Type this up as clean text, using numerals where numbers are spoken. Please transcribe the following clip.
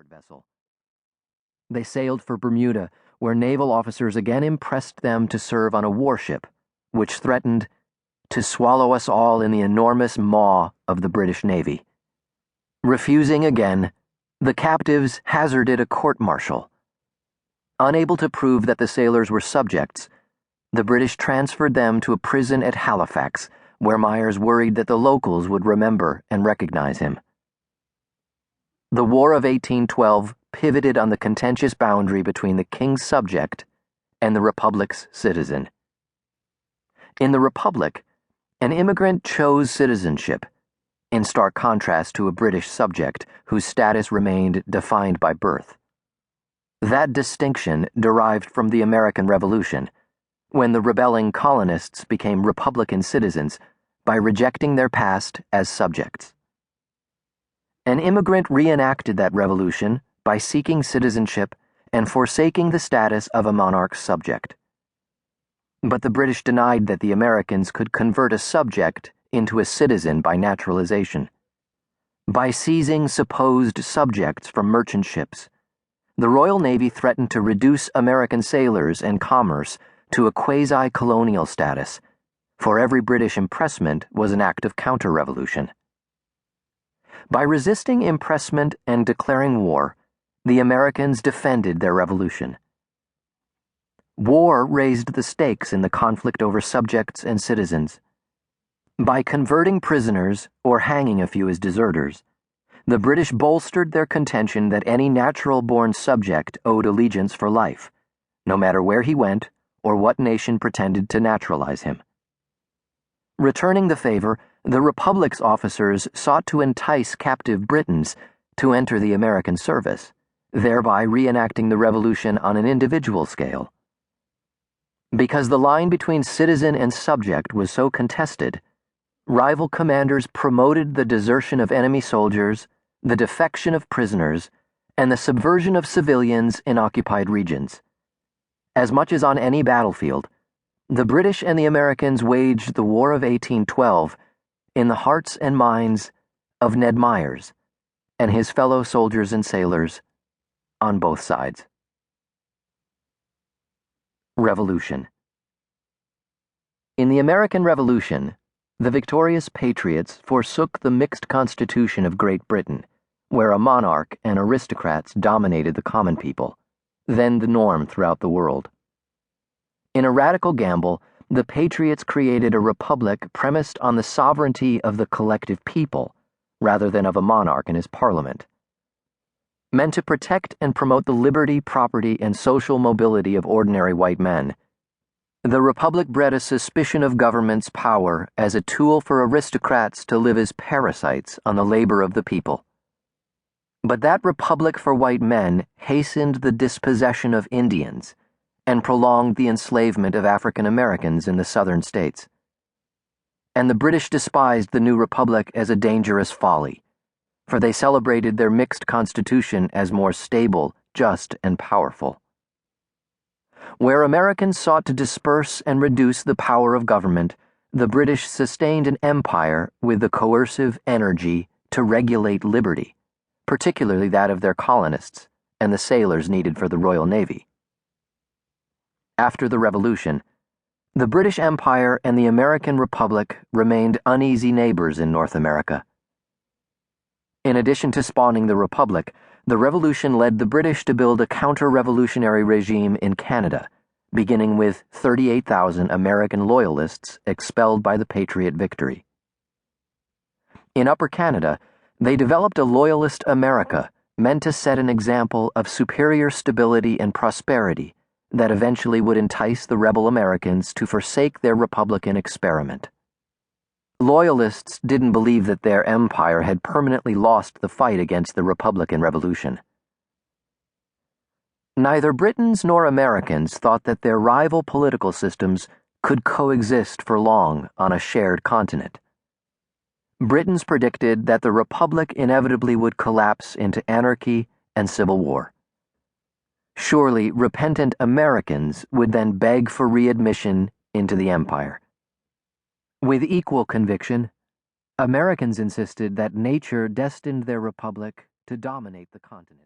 transport vessel. They sailed for Bermuda, where naval officers again impressed them to serve on a warship, which threatened to swallow us all in the enormous maw of the British Navy. Refusing again, the captives hazarded a court-martial. Unable to prove that the sailors were subjects, the British transferred them to a prison at Halifax, where Myers worried that the locals would remember and recognize him. The War of 1812 pivoted on the contentious boundary between the king's subject and the Republic's citizen. In the Republic, an immigrant chose citizenship, in stark contrast to a British subject whose status remained defined by birth. That distinction derived from the American Revolution, when the rebelling colonists became Republican citizens by rejecting their past as subjects. An immigrant reenacted that revolution by seeking citizenship and forsaking the status of a monarch's subject. But the British denied that the Americans could convert a subject into a citizen by naturalization. By seizing supposed subjects from merchant ships, the Royal Navy threatened to reduce American sailors and commerce to a quasi-colonial status, for every British impressment was an act of counter-revolution. By resisting impressment and declaring war, the Americans defended their revolution. War raised the stakes in the conflict over subjects and citizens. By converting prisoners or hanging a few as deserters, the British bolstered their contention that any natural-born subject owed allegiance for life, no matter where he went or what nation pretended to naturalize him. Returning the favor, the Republic's officers sought to entice captive Britons to enter the American service, thereby reenacting the revolution on an individual scale. Because the line between citizen and subject was so contested, rival commanders promoted the desertion of enemy soldiers, the defection of prisoners, and the subversion of civilians in occupied regions. As much as on any battlefield, the British and the Americans waged the War of 1812 in the hearts and minds of Ned Myers and his fellow soldiers and sailors on both sides. Revolution. In the American Revolution, the victorious patriots forsook the mixed constitution of Great Britain, where a monarch and aristocrats dominated the common people, then the norm throughout the world. In a radical gamble, the patriots created a republic premised on the sovereignty of the collective people, rather than of a monarch and his parliament. Meant to protect and promote the liberty, property, and social mobility of ordinary white men, the republic bred a suspicion of government's power as a tool for aristocrats to live as parasites on the labor of the people. But that republic for white men hastened the dispossession of Indians and prolonged the enslavement of African Americans in the southern states. And the British despised the new republic as a dangerous folly, for they celebrated their mixed constitution as more stable, just, and powerful. Where Americans sought to disperse and reduce the power of government, the British sustained an empire with the coercive energy to regulate liberty, particularly that of their colonists and the sailors needed for the Royal Navy. After the Revolution, the British Empire and the American Republic remained uneasy neighbors in North America. In addition to spawning the Republic, the Revolution led the British to build a counter-revolutionary regime in Canada, beginning with 38,000 American Loyalists expelled by the Patriot victory. In Upper Canada, they developed a Loyalist America meant to set an example of superior stability and prosperity that eventually would entice the rebel Americans to forsake their Republican experiment. Loyalists didn't believe that their empire had permanently lost the fight against the Republican Revolution. Neither Britons nor Americans thought that their rival political systems could coexist for long on a shared continent. Britons predicted that the Republic inevitably would collapse into anarchy and civil war. Surely repentant Americans would then beg for readmission into the empire. With equal conviction, Americans insisted that nature destined their republic to dominate the continent.